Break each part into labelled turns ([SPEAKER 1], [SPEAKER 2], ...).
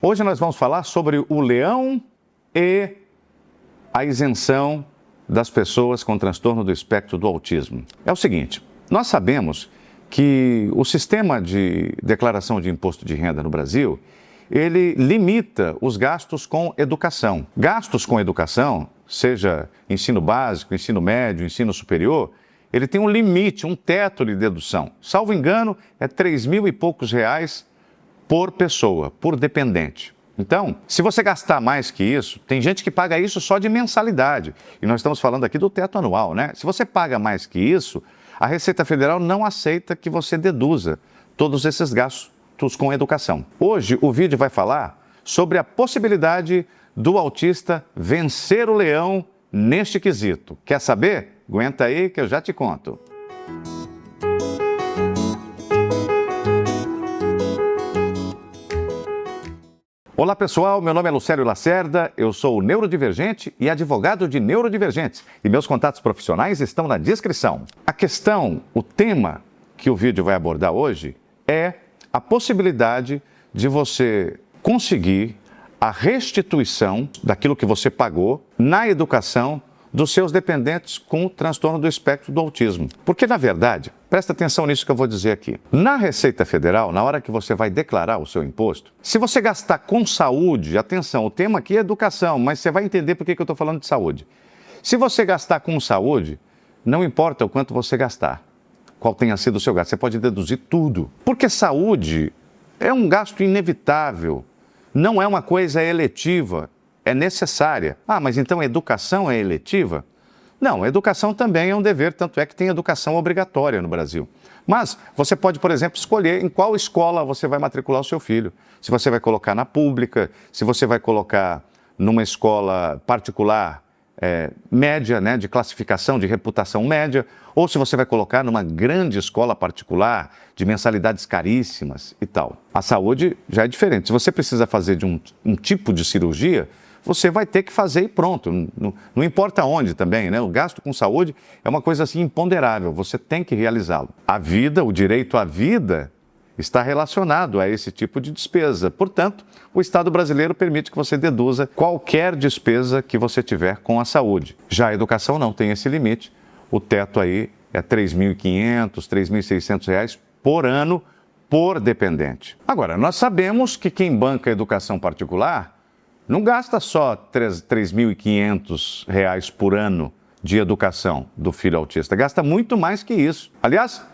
[SPEAKER 1] Hoje nós vamos falar sobre o leão e a isenção das pessoas com transtorno do espectro do autismo. É o seguinte, nós sabemos que o sistema de declaração de imposto de renda no Brasil, ele limita os gastos com educação. Gastos com educação, seja ensino básico, ensino médio, ensino superior, ele tem um limite, um teto de dedução. Salvo engano, é 3 mil e poucos reais por pessoa, por dependente. Então, se você gastar mais que isso, tem gente que paga isso só de mensalidade. E nós estamos falando aqui do teto anual, né? Se você paga mais que isso, a Receita Federal não aceita que você deduza todos esses gastos com educação. Hoje, o vídeo vai falar sobre a possibilidade do autista vencer o leão neste quesito. Quer saber? Aguenta aí que eu já te conto. Olá pessoal, meu nome é Lucélio Lacerda, eu sou neurodivergente e advogado de neurodivergentes e meus contatos profissionais estão na descrição. A questão, o tema que o vídeo vai abordar hoje é a possibilidade de você conseguir a restituição daquilo que você pagou na educação dos seus dependentes com transtorno do espectro do autismo. Porque, na verdade, presta atenção nisso que eu vou dizer aqui. Na Receita Federal, na hora que você vai declarar o seu imposto, se você gastar com saúde, atenção, o tema aqui é educação, mas você vai entender por que eu estou falando de saúde. Se você gastar com saúde, não importa o quanto você gastar, qual tenha sido o seu gasto, você pode deduzir tudo. Porque saúde é um gasto inevitável, não é uma coisa eletiva. É necessária. Ah, mas então a educação é eletiva? Não, a educação também é um dever, tanto é que tem educação obrigatória no Brasil. Mas você pode, por exemplo, escolher em qual escola você vai matricular o seu filho. Se você vai colocar na pública, se você vai colocar numa escola particular média, né, de classificação, de reputação média, ou se você vai colocar numa grande escola particular, de mensalidades caríssimas e tal. A saúde já é diferente. Se você precisa fazer de um tipo de cirurgia, você vai ter que fazer e pronto, não importa onde também, né? O gasto com saúde é uma coisa assim imponderável, você tem que realizá-lo. A vida, o direito à vida está relacionado a esse tipo de despesa. Portanto, o Estado brasileiro permite que você deduza qualquer despesa que você tiver com a saúde. Já a educação não tem esse limite, o teto aí é R$ 3.500, R$ 3.600 por ano por dependente. Agora, nós sabemos que quem banca a educação particular não gasta só R$ 3.500 por ano de educação do filho autista, gasta muito mais que isso. Aliás,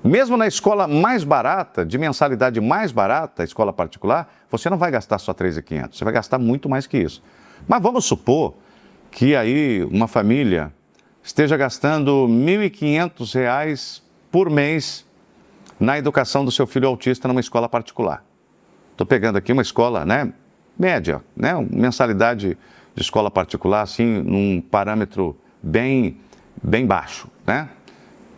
[SPEAKER 1] mesmo na escola mais barata, de mensalidade mais barata, a escola particular, você não vai gastar só R$ 3.500, você vai gastar muito mais que isso. Mas vamos supor que aí uma família esteja gastando R$ 1.500 por mês na educação do seu filho autista numa escola particular. Estou pegando aqui uma escola, né? Média, né? Mensalidade de escola particular, assim, num parâmetro bem baixo, né?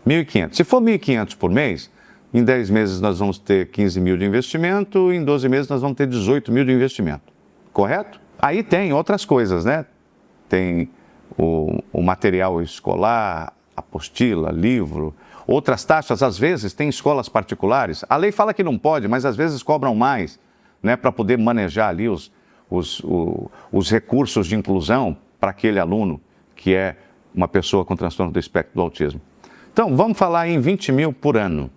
[SPEAKER 1] 1.500. Se for 1.500 por mês, em 10 meses nós vamos ter 15 mil de investimento, em 12 meses nós vamos ter 18 mil de investimento, correto? Aí tem outras coisas, né? Tem o material escolar, apostila, livro, outras taxas, às vezes tem escolas particulares, a lei fala que não pode, mas às vezes cobram mais, né, para poder manejar ali os recursos de inclusão para aquele aluno que é uma pessoa com transtorno do espectro do autismo. Então, vamos falar em 20 mil por ano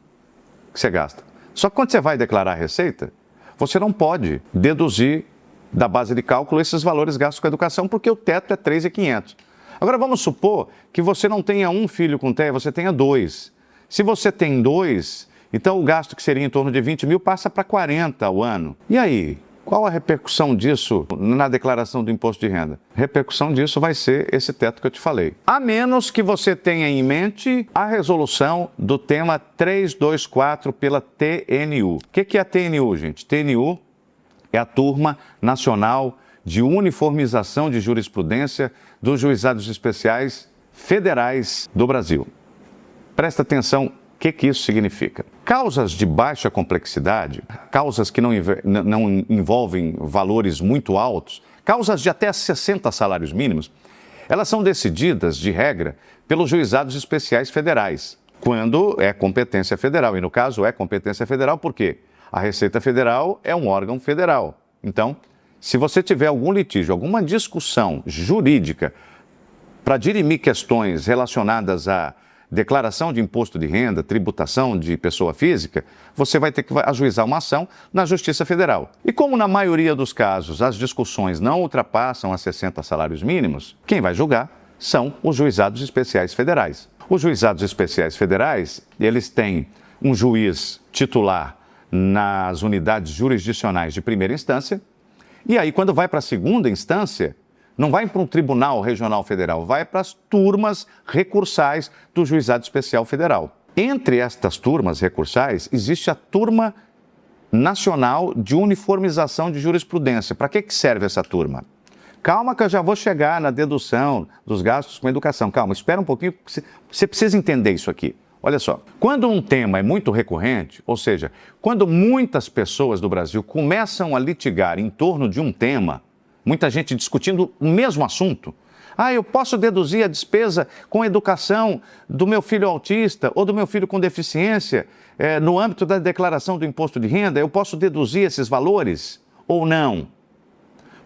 [SPEAKER 1] que você gasta. Só que quando você vai declarar a receita, você não pode deduzir da base de cálculo esses valores gastos com a educação, porque o teto é 3.500. Agora, vamos supor que você não tenha um filho com TEA, você tenha 2. Se você tem 2... então, o gasto que seria em torno de 20 mil passa para 40 ao ano. E aí, qual a repercussão disso na declaração do imposto de renda? A repercussão disso vai ser esse teto que eu te falei. A menos que você tenha em mente a resolução do tema 324 pela TNU. O que é a TNU, gente? TNU é a Turma Nacional de Uniformização de Jurisprudência dos Juizados Especiais Federais do Brasil. Presta atenção. O que isso significa? Causas de baixa complexidade, causas que não envolvem valores muito altos, causas de até 60 salários mínimos, elas são decididas, de regra, pelos juizados especiais federais, quando é competência federal. E no caso é competência federal porque a Receita Federal é um órgão federal. Então, se você tiver algum litígio, alguma discussão jurídica para dirimir questões relacionadas à declaração de imposto de renda, tributação de pessoa física, você vai ter que ajuizar uma ação na Justiça Federal. E como na maioria dos casos as discussões não ultrapassam a 60 salários mínimos, quem vai julgar são os juizados especiais federais. Os juizados especiais federais, eles têm um juiz titular nas unidades jurisdicionais de primeira instância, e aí quando vai para a segunda instância, não vai para um tribunal regional federal, vai para as turmas recursais do Juizado Especial Federal. Entre estas turmas recursais, existe a Turma Nacional de Uniformização de Jurisprudência. Para que serve essa turma? Calma que eu já vou chegar na dedução dos gastos com educação. Calma, espera um pouquinho, você precisa entender isso aqui. Olha só, quando um tema é muito recorrente, ou seja, quando muitas pessoas do Brasil começam a litigar em torno de um tema, muita gente discutindo o mesmo assunto. Eu posso deduzir a despesa com educação do meu filho autista ou do meu filho com deficiência no âmbito da declaração do imposto de renda? Eu posso deduzir esses valores ou não?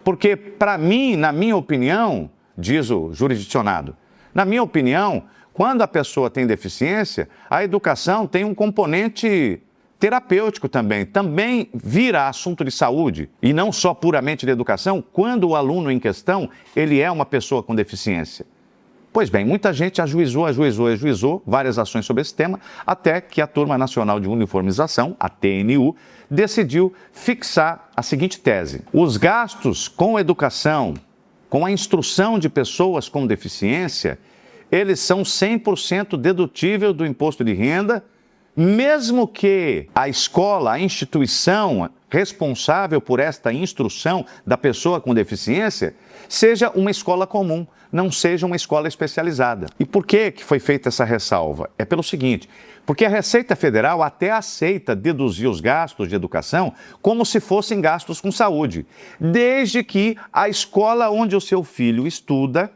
[SPEAKER 1] Porque, para mim, na minha opinião, diz o jurisdicionado, na minha opinião, quando a pessoa tem deficiência, a educação tem um componente terapêutico também vira assunto de saúde e não só puramente de educação, quando o aluno em questão, ele é uma pessoa com deficiência. Pois bem, muita gente ajuizou várias ações sobre esse tema, até que a Turma Nacional de Uniformização, a TNU, decidiu fixar a seguinte tese: os gastos com educação, com a instrução de pessoas com deficiência, eles são 100% dedutível do imposto de renda, mesmo que a escola, a instituição responsável por esta instrução da pessoa com deficiência seja uma escola comum, não seja uma escola especializada. E por que foi feita essa ressalva? É pelo seguinte, porque a Receita Federal até aceita deduzir os gastos de educação como se fossem gastos com saúde, desde que a escola onde o seu filho estuda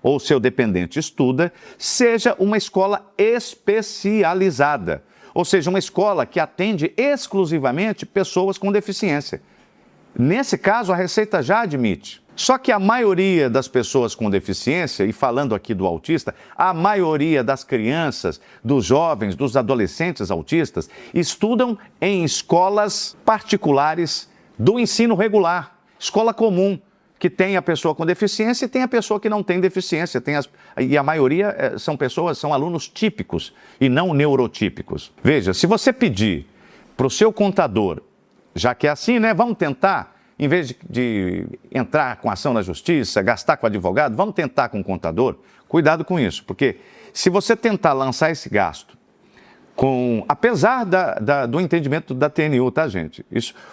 [SPEAKER 1] ou seu dependente estuda, seja uma escola especializada, ou seja, uma escola que atende exclusivamente pessoas com deficiência. Nesse caso, a Receita já admite. Só que a maioria das pessoas com deficiência, e falando aqui do autista, a maioria das crianças, dos jovens, dos adolescentes autistas, estudam em escolas particulares do ensino regular, escola comum, que tem a pessoa com deficiência e tem a pessoa que não tem deficiência. E a maioria são alunos típicos e não neurotípicos. Veja, se você pedir para o seu contador, já que é assim, né? Vamos tentar, em vez de entrar com ação na justiça, gastar com advogado, vamos tentar com o contador. Cuidado com isso, porque se você tentar lançar esse gasto, apesar do entendimento da TNU, tá, gente?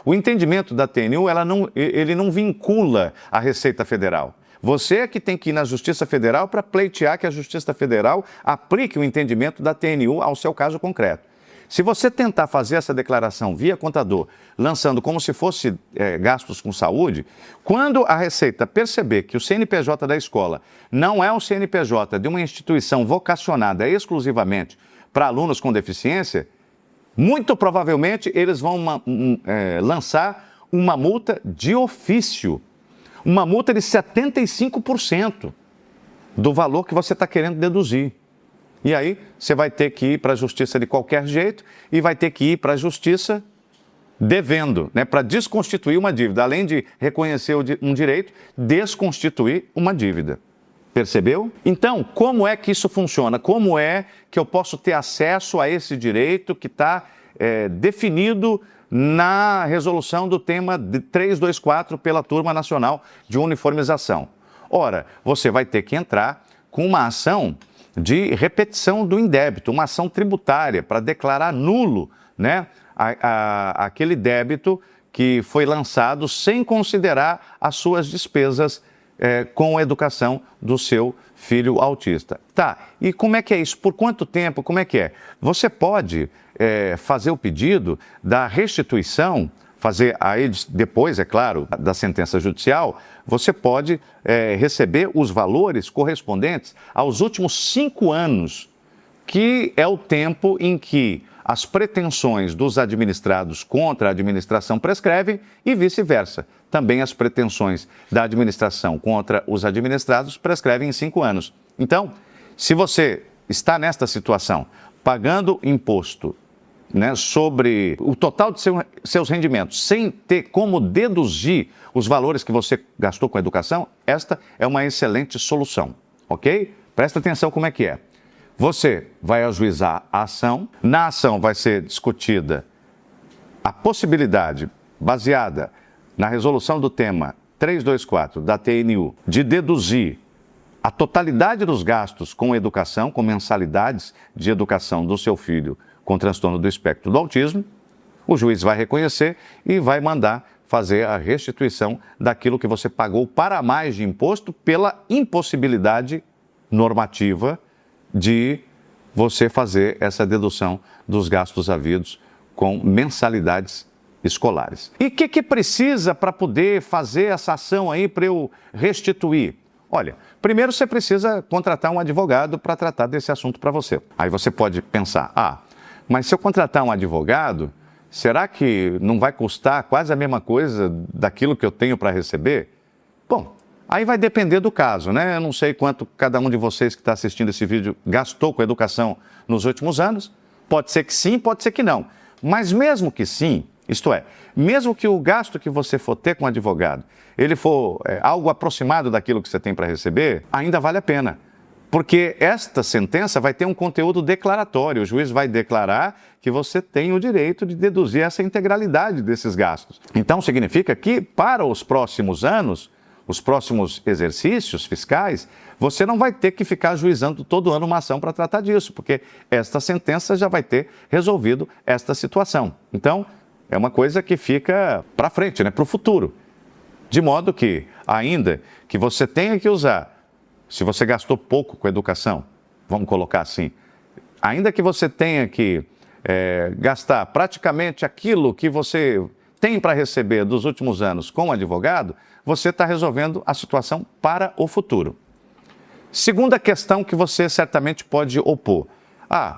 [SPEAKER 1] O entendimento da TNU, ele não vincula a Receita Federal. Você é que tem que ir na Justiça Federal para pleitear que a Justiça Federal aplique o entendimento da TNU ao seu caso concreto. Se você tentar fazer essa declaração via contador, lançando como se fosse gastos com saúde, quando a Receita perceber que o CNPJ da escola não é o CNPJ de uma instituição vocacionada exclusivamente para alunos com deficiência, muito provavelmente eles vão lançar uma multa de ofício, uma multa de 75% do valor que você está querendo deduzir. E aí você vai ter que ir para a justiça de qualquer jeito e vai ter que ir para a justiça devendo, né, para desconstituir uma dívida. Além de reconhecer um direito, desconstituir uma dívida. Percebeu? Então, como é que isso funciona? Como é que eu posso ter acesso a esse direito que está definido na resolução do tema 324 pela Turma Nacional de Uniformização? Ora, você vai ter que entrar com uma ação de repetição do indébito, uma ação tributária para declarar nulo, né, aquele débito que foi lançado sem considerar as suas despesas com a educação do seu filho autista. Tá, e como é que é isso? Por quanto tempo? Como é que é? Você pode fazer o pedido da restituição, depois, é claro, da sentença judicial, você pode receber os valores correspondentes aos últimos 5 anos, que é o tempo em que as pretensões dos administrados contra a administração prescrevem e vice-versa. Também as pretensões da administração contra os administrados prescrevem em 5 anos. Então, se você está nesta situação, pagando imposto, né, sobre o total de seus rendimentos, sem ter como deduzir os valores que você gastou com a educação, esta é uma excelente solução, ok? Presta atenção como é que é. Você vai ajuizar a ação, na ação vai ser discutida a possibilidade, baseada na resolução do tema 324 da TNU, de deduzir a totalidade dos gastos com educação, com mensalidades de educação do seu filho com transtorno do espectro do autismo. O juiz vai reconhecer e vai mandar fazer a restituição daquilo que você pagou para mais de imposto pela impossibilidade normativa de você fazer essa dedução dos gastos havidos com mensalidades escolares. E o que precisa para poder fazer essa ação aí para eu restituir? Olha, primeiro você precisa contratar um advogado para tratar desse assunto para você. Aí você pode pensar, mas se eu contratar um advogado, será que não vai custar quase a mesma coisa daquilo que eu tenho para receber? Bom, aí vai depender do caso, né? Eu não sei quanto cada um de vocês que está assistindo esse vídeo gastou com educação nos últimos anos. Pode ser que sim, pode ser que não. Mas mesmo que sim, isto é, mesmo que o gasto que você for ter com o advogado, ele for algo aproximado daquilo que você tem para receber, ainda vale a pena. Porque esta sentença vai ter um conteúdo declaratório. O juiz vai declarar que você tem o direito de deduzir essa integralidade desses gastos. Então, significa que para os próximos anos, os próximos exercícios fiscais, você não vai ter que ficar ajuizando todo ano uma ação para tratar disso, porque esta sentença já vai ter resolvido esta situação. Então, é uma coisa que fica para frente, né, para o futuro. De modo que, ainda que você tenha que usar, se você gastou pouco com educação, vamos colocar assim, ainda que você tenha que gastar praticamente aquilo que você tem para receber dos últimos anos com o advogado, você está resolvendo a situação para o futuro. Segunda questão que você certamente pode opor.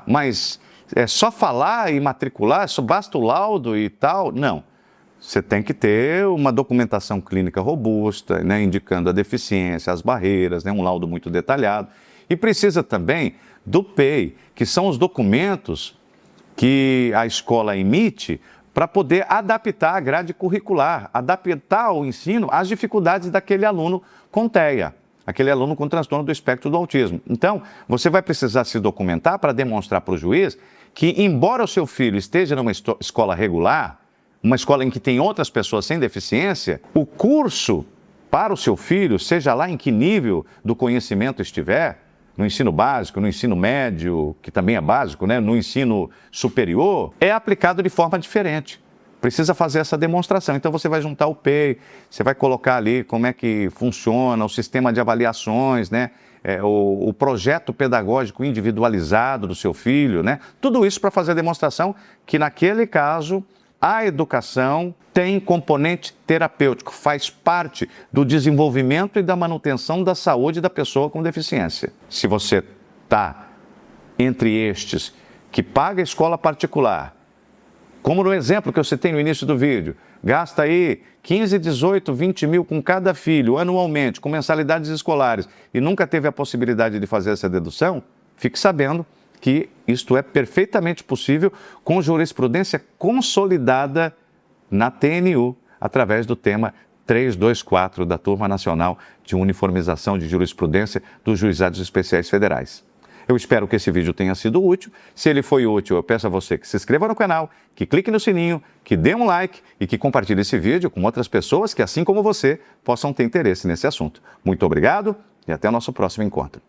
[SPEAKER 1] Mas é só falar e matricular, só basta o laudo e tal? Não. Você tem que ter uma documentação clínica robusta, né, indicando a deficiência, as barreiras, né, um laudo muito detalhado. E precisa também do PEI, que são os documentos que a escola emite para poder adaptar a grade curricular, adaptar o ensino às dificuldades daquele aluno com TEA, aquele aluno com transtorno do espectro do autismo. Então, você vai precisar se documentar para demonstrar para o juiz que, embora o seu filho esteja numa escola regular, uma escola em que tem outras pessoas sem deficiência, o curso para o seu filho, seja lá em que nível do conhecimento estiver, no ensino básico, no ensino médio, que também é básico, né, no ensino superior, é aplicado de forma diferente. Precisa fazer essa demonstração. Então você vai juntar o PEI, você vai colocar ali como é que funciona o sistema de avaliações, né, o projeto pedagógico individualizado do seu filho, né, tudo isso para fazer a demonstração que naquele caso a educação tem componente terapêutico, faz parte do desenvolvimento e da manutenção da saúde da pessoa com deficiência. Se você está entre estes que paga escola particular, como no exemplo que eu citei no início do vídeo, gasta aí 15, 18, 20 mil com cada filho anualmente, com mensalidades escolares, e nunca teve a possibilidade de fazer essa dedução, fique sabendo que isto é perfeitamente possível com jurisprudência consolidada na TNU, através do tema 324 da Turma Nacional de Uniformização de Jurisprudência dos Juizados Especiais Federais. Eu espero que esse vídeo tenha sido útil. Se ele foi útil, eu peço a você que se inscreva no canal, que clique no sininho, que dê um like e que compartilhe esse vídeo com outras pessoas que, assim como você, possam ter interesse nesse assunto. Muito obrigado e até o nosso próximo encontro.